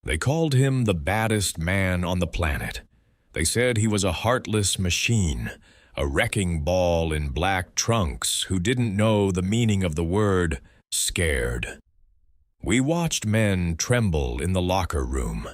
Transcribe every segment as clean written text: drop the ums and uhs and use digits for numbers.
They called him the baddest man on the planet. They said he was a heartless machine, a wrecking ball in black trunks who didn't know the meaning of the word scared. We watched men tremble in the locker room.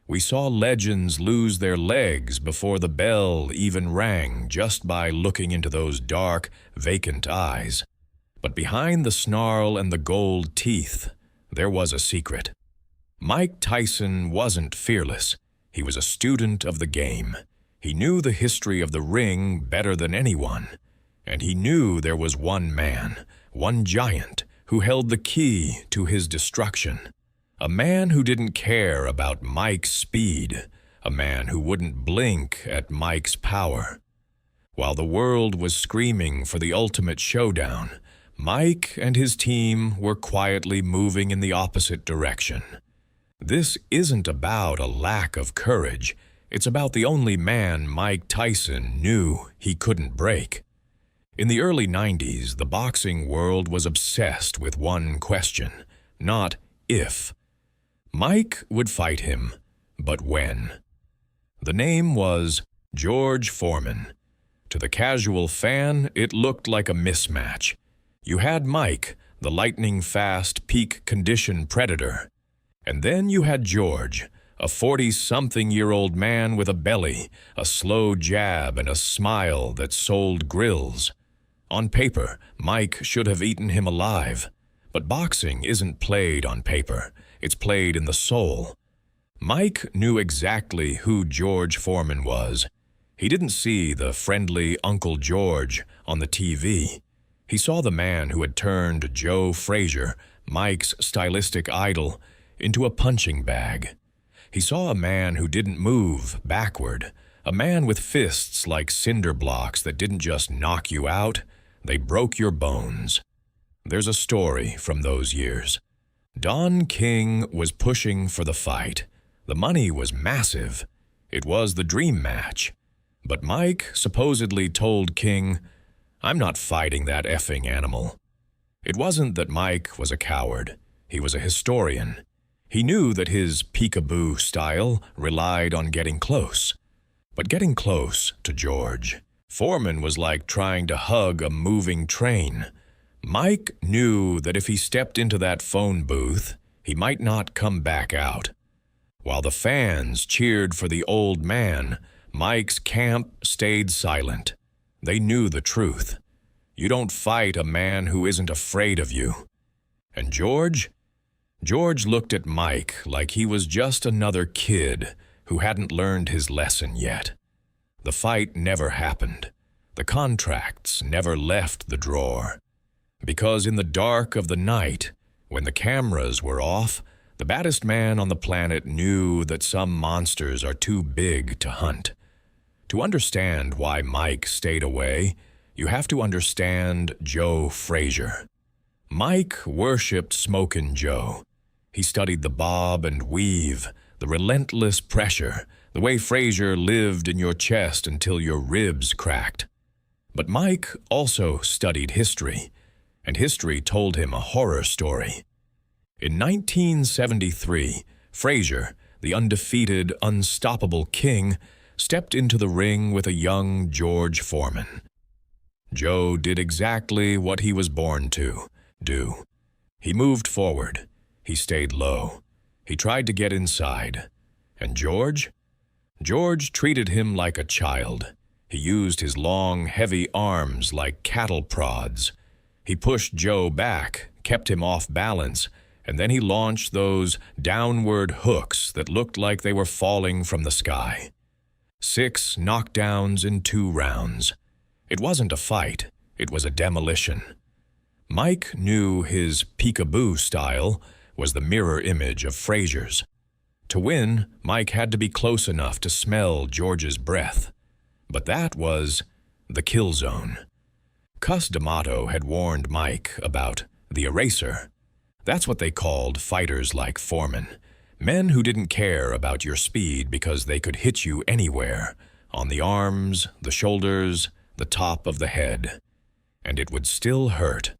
We saw legends lose their legs before the bell even rang just by looking into those dark, vacant eyes. But behind the snarl and the gold teeth, there was a secret. Mike Tyson wasn't fearless. He was a student of the game. He knew the history of the ring better than anyone. And he knew there was one man, one giant, who held the key to his destruction. A man who didn't care about Mike's speed. A man who wouldn't blink at Mike's power. While the world was screaming for the ultimate showdown, Mike and his team were quietly moving in the opposite direction. This isn't about a lack of courage. It's about the only man Mike Tyson knew he couldn't break. In the early 90s, the boxing world was obsessed with one question, not if. Mike would fight him, but when. The name was George Foreman. To the casual fan, it looked like a mismatch. You had Mike, the lightning-fast, peak-condition predator. And then you had George, a 40-something-year-old man with a belly, a slow jab, and a smile that sold grills. On paper, Mike should have eaten him alive. But boxing isn't played on paper. It's played in the soul. Mike knew exactly who George Foreman was. He didn't see the friendly Uncle George on the TV. He saw the man who had turned Joe Frazier, Mike's stylistic idol, into a punching bag. He saw a man who didn't move backward, a man with fists like cinder blocks that didn't just knock you out, they broke your bones. There's a story from those years. Don King was pushing for the fight. The money was massive. It was the dream match. But Mike supposedly told King, "I'm not fighting that effing animal." It wasn't that Mike was a coward. He was a historian. He knew that his peekaboo style relied on getting close. But getting close to George Foreman was like trying to hug a moving train. Mike knew that if he stepped into that phone booth, he might not come back out. While the fans cheered for the old man, Mike's camp stayed silent. They knew the truth. You don't fight a man who isn't afraid of you. And George looked at Mike like he was just another kid who hadn't learned his lesson yet. The fight never happened. The contracts never left the drawer. Because in the dark of the night, when the cameras were off, the baddest man on the planet knew that some monsters are too big to hunt. To understand why Mike stayed away, you have to understand Joe Frazier. Mike worshipped Smokin' Joe. He studied the bob and weave, the relentless pressure, the way Frazier lived in your chest until your ribs cracked. But Mike also studied history, and history told him a horror story. In 1973, Frazier, the undefeated, unstoppable king, stepped into the ring with a young George Foreman. Joe did exactly what he was born to do. He moved forward. He stayed low. He tried to get inside. And George treated him like a child. He used his long, heavy arms like cattle prods. He pushed Joe back, kept him off balance, and then he launched those downward hooks that looked like they were falling from the sky. 6 knockdowns in 2 rounds. It wasn't a fight. It was a demolition. Mike knew his peekaboo style was the mirror image of Frazier's. To win, Mike had to be close enough to smell George's breath. But that was the kill zone. Cus D'Amato had warned Mike about the eraser. That's what they called fighters like Foreman. Men who didn't care about your speed because they could hit you anywhere, on the arms, the shoulders, the top of the head. And it would still hurt.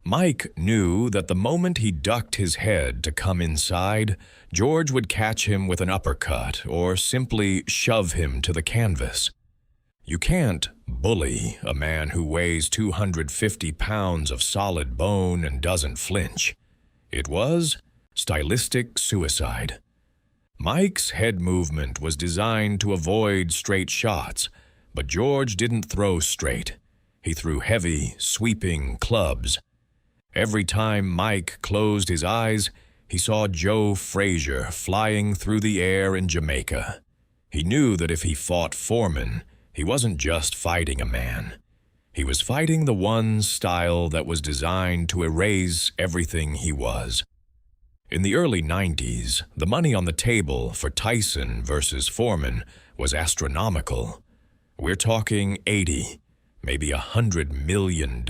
Mike knew that the moment he ducked his head to come inside, George would catch him with an uppercut or simply shove him to the canvas. You can't bully a man who weighs 250 pounds of solid bone and doesn't flinch. It was stylistic suicide. Mike's head movement was designed to avoid straight shots, but George didn't throw straight. He threw heavy, sweeping clubs. Every time Mike closed his eyes, he saw Joe Frazier flying through the air in Jamaica. He knew that if he fought Foreman, he wasn't just fighting a man. He was fighting the one style that was designed to erase everything he was. In the early 90s, the money on the table for Tyson versus Foreman was astronomical. We're talking 80, maybe $100 million.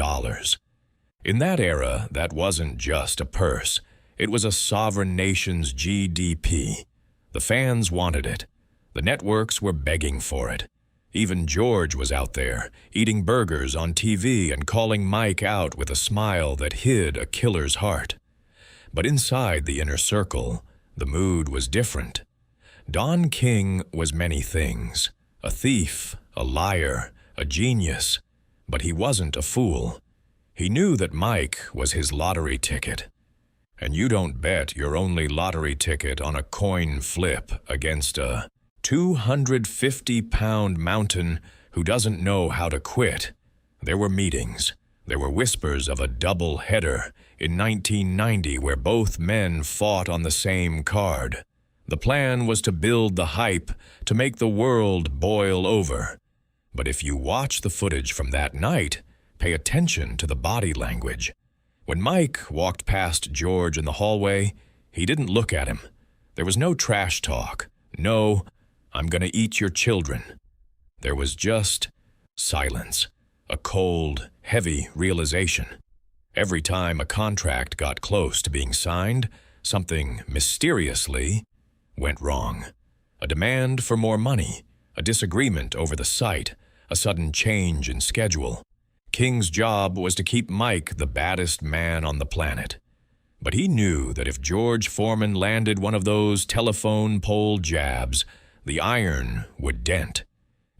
In that era, that wasn't just a purse. It was a sovereign nation's GDP. The fans wanted it. The networks were begging for it. Even George was out there, eating burgers on TV and calling Mike out with a smile that hid a killer's heart. But inside the inner circle, the mood was different. Don King was many things: a thief, a liar, a genius. But he wasn't a fool. He knew that Mike was his lottery ticket. And you don't bet your only lottery ticket on a coin flip against a 250-pound mountain who doesn't know how to quit. There were meetings. There were whispers of a double header in 1990 where both men fought on the same card. The plan was to build the hype, to make the world boil over. But if you watch the footage from that night, pay attention to the body language. When Mike walked past George in the hallway, he didn't look at him. There was no trash talk. No, "I'm gonna eat your children." There was just silence, a cold, heavy realization. Every time a contract got close to being signed, something mysteriously went wrong. A demand for more money, a disagreement over the site, a sudden change in schedule. King's job was to keep Mike the baddest man on the planet. But he knew that if George Foreman landed one of those telephone pole jabs, the iron would dent.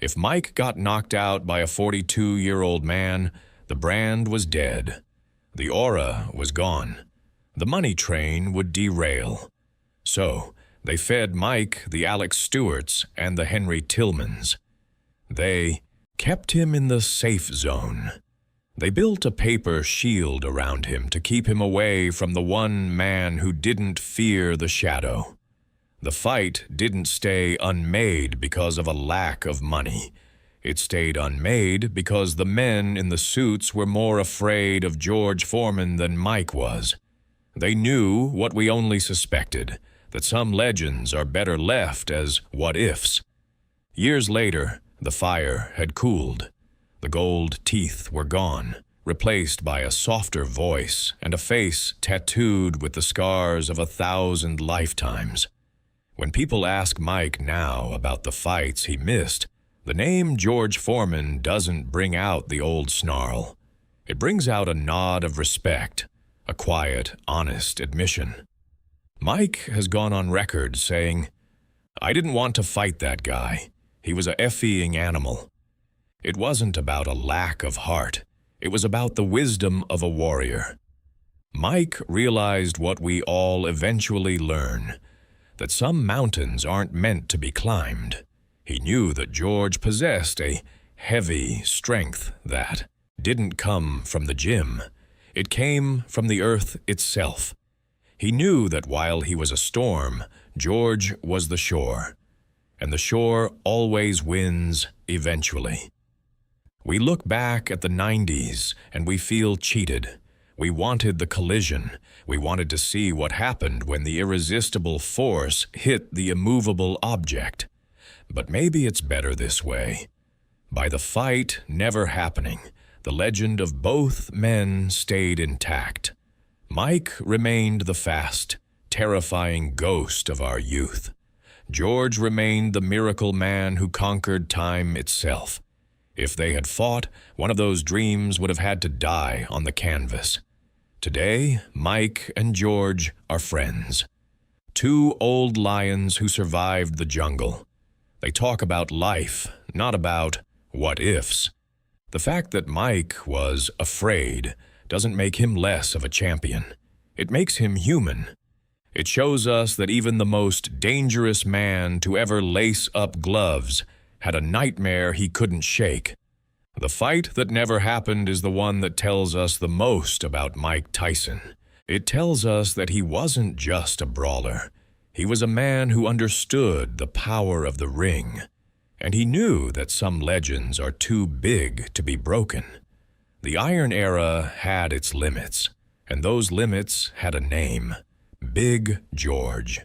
If Mike got knocked out by a 42-year-old man, the brand was dead. The aura was gone. The money train would derail. So they fed Mike the Alex Stewarts and the Henry Tillmans. They kept him in the safe zone. They built a paper shield around him to keep him away from the one man who didn't fear the shadow. The fight didn't stay unmade because of a lack of money. It stayed unmade because the men in the suits were more afraid of George Foreman than Mike was. They knew what we only suspected, that some legends are better left as what-ifs. Years later, the fire had cooled. The gold teeth were gone, replaced by a softer voice and a face tattooed with the scars of 1,000 lifetimes. When people ask Mike now about the fights he missed, the name George Foreman doesn't bring out the old snarl. It brings out a nod of respect, a quiet, honest admission. Mike has gone on record saying, "I didn't want to fight that guy. He was a effing animal." It wasn't about a lack of heart. It was about the wisdom of a warrior. Mike realized what we all eventually learn, that some mountains aren't meant to be climbed. He knew that George possessed a heavy strength that didn't come from the gym. It came from the earth itself. He knew that while he was a storm, George was the shore. And the shore always wins eventually. We look back at the 90s and we feel cheated. We wanted the collision. We wanted to see what happened when the irresistible force hit the immovable object. But maybe it's better this way. By the fight never happening, the legend of both men stayed intact. Mike remained the fast, terrifying ghost of our youth. George remained the miracle man who conquered time itself. If they had fought, one of those dreams would have had to die on the canvas. Today, Mike and George are friends. Two old lions who survived the jungle. They talk about life, not about what ifs. The fact that Mike was afraid doesn't make him less of a champion. It makes him human. It shows us that even the most dangerous man to ever lace up gloves had a nightmare he couldn't shake. The fight that never happened is the one that tells us the most about Mike Tyson. It tells us that he wasn't just a brawler. He was a man who understood the power of the ring, and he knew that some legends are too big to be broken. The Iron Era had its limits, and those limits had a name: Big George.